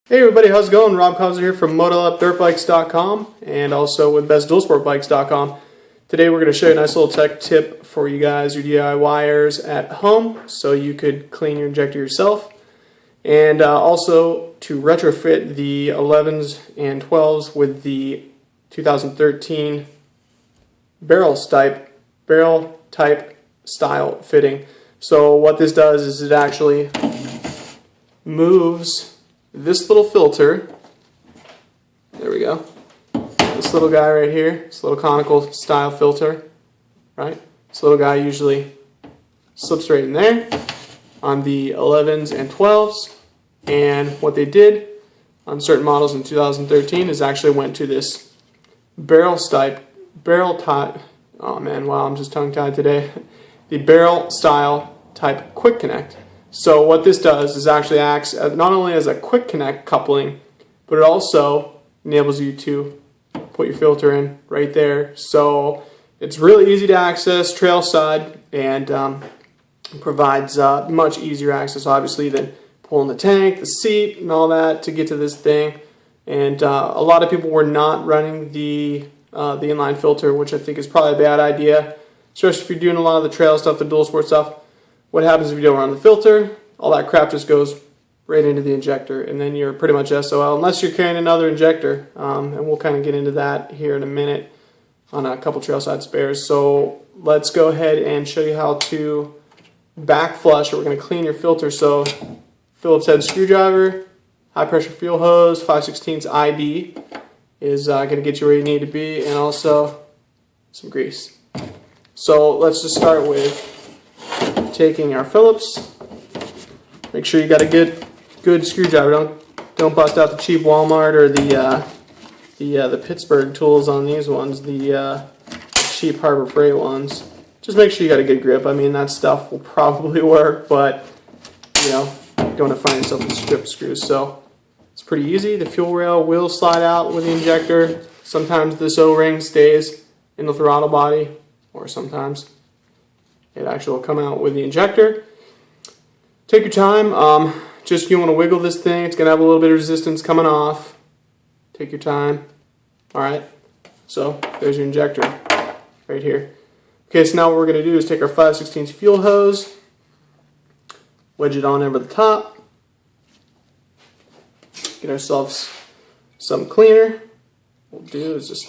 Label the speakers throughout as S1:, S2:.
S1: Hey everybody, how's it going? Rob Causer here from MotoUpDirtBikes.com and also with BestDualSportBikes.com. Today we're going to show you a nice little tech tip for you guys, your DIYers at home, so you could clean your injector yourself. And also to retrofit the 11s and 12s with the 2013 barrel type style fitting. So what this does is it actually moves this little filter, there we go, this little guy right here, this little conical style filter, right? This little guy usually slips right in there on the 11s and 12s, and what they did on certain models in 2013 is actually went to this barrel type, oh man, wow, I'm just tongue-tied today, the barrel style type quick connect. So what this does is actually acts not only as a quick connect coupling, but it also enables you to put your filter in right there. So it's really easy to access trail side and provides much easier access obviously than pulling the tank, the seat, and all that to get to this thing. And a lot of people were not running the inline filter, which I think is probably a bad idea, especially if you're doing a lot of the trail stuff, the dual sport stuff. What happens if you don't run the filter? All that crap just goes right into the injector, and then you're pretty much SOL, unless you're carrying another injector. And we'll kind of get into that here in a minute on a couple trailside spares. So let's go ahead and show you how to back flush, or we're going to clean your filter. So Phillips head screwdriver, high pressure fuel hose, 5/16 ID is going to get you where you need to be, and also some grease. So let's just start with taking our Phillips. Make sure you got a good screwdriver. Don't bust out the cheap Walmart or the Pittsburgh tools on these ones, the cheap Harbor Freight ones. Just make sure you got a good grip. I mean, that stuff will probably work, but you know, you don't want to find yourself with strip screws. So it's pretty easy. The fuel rail will slide out with the injector. Sometimes this O-ring stays in the throttle body, or sometimes it actually will come out with the injector. Take your time. Just you want to wiggle this thing. It's going to have a little bit of resistance coming off. Take your time. Alright, so there's your injector right here. Okay, so now what we're going to do is take our 5/16 fuel hose, wedge it on over the top, get ourselves some cleaner. What we'll do is just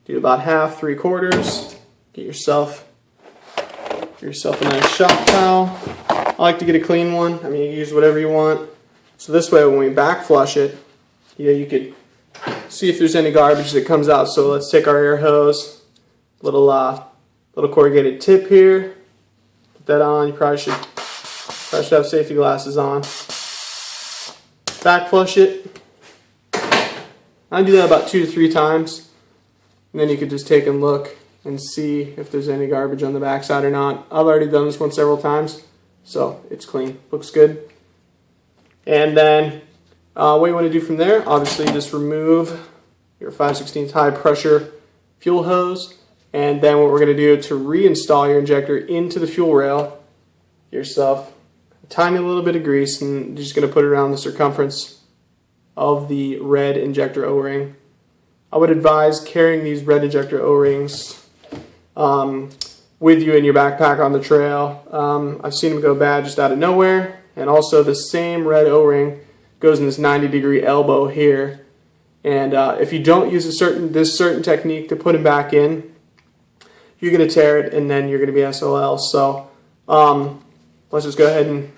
S1: do about half, 3/4. Get yourself a nice shop towel. I like to get a clean one. I mean, you can use whatever you want. So this way, when we back flush it, you could see if there's any garbage that comes out. So let's take our air hose, little corrugated tip here. Put that on. You probably should have safety glasses on. Back flush it. I do that about 2 to 3 times, and then you could just take a look and see if there's any garbage on the backside or not. I've already done this one several times, so it's clean, looks good. And then what you want to do from there, obviously just remove your 5/16 high pressure fuel hose, and then what we're going to do to reinstall your injector into the fuel rail, get yourself a tiny little bit of grease, and you're just going to put it around the circumference of the red injector O-ring. I would advise carrying these red injector O-rings with you in your backpack on the trail. I've seen them go bad just out of nowhere, and also the same red O-ring goes in this 90-degree elbow here, and if you don't use this certain technique to put them back in, you're going to tear it, and then you're going to be SOL. So let's just go ahead and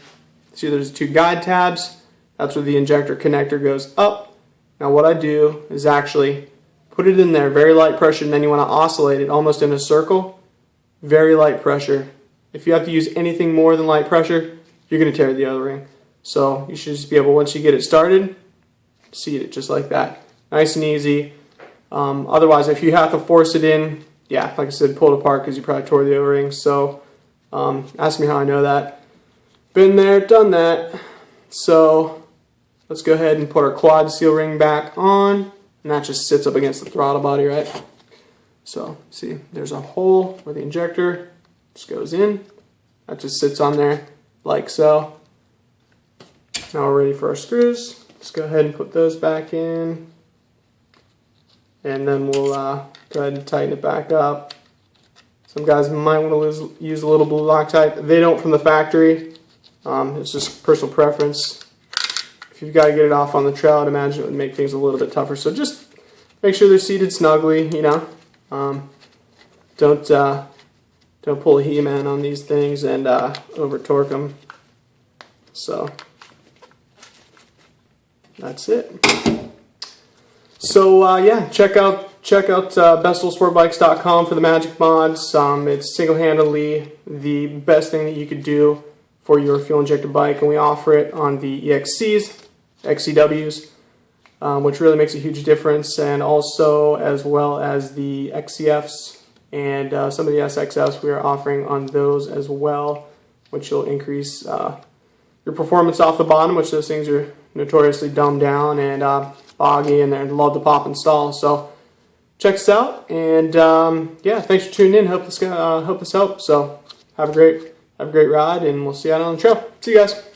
S1: see, there's 2 guide tabs. That's where the injector connector goes up. Now what I do is actually put it in there, very light pressure, and then you want to oscillate it almost in a circle. Very light pressure. If you have to use anything more than light pressure, you're going to tear the O-ring. So you should just be able, once you get it started, seat it just like that. Nice and easy. Otherwise, if you have to force it in, yeah, like I said, pull it apart because you probably tore the O-ring. So ask me how I know that. Been there, done that. So let's go ahead and put our quad seal ring back on. And that just sits up against the throttle body, right? So, see, there's a hole where the injector just goes in. That just sits on there like so. Now we're ready for our screws. Just go ahead and put those back in, and then we'll go ahead and tighten it back up. Some guys might want to use a little blue Loctite. They don't from the factory. It's just personal preference. If you've got to get it off on the trail, I'd imagine it would make things a little bit tougher. So just make sure they're seated snugly, you know. Don't pull a He-Man on these things and over torque them. So that's it. So yeah, check out bestlesportbikes.com for the Magic mods. It's single-handedly the best thing that you could do for your fuel injected bike, and we offer it on the EXCs, XCWs, which really makes a huge difference, and also as well as the XCFs and some of the SXFs we are offering on those as well, which will increase your performance off the bottom, which those things are notoriously dumbed down and boggy and love to pop and stall. So check us out, and yeah, thanks for tuning in. Hope this helps. So have a great ride, and we'll see you out on the trail. See you guys.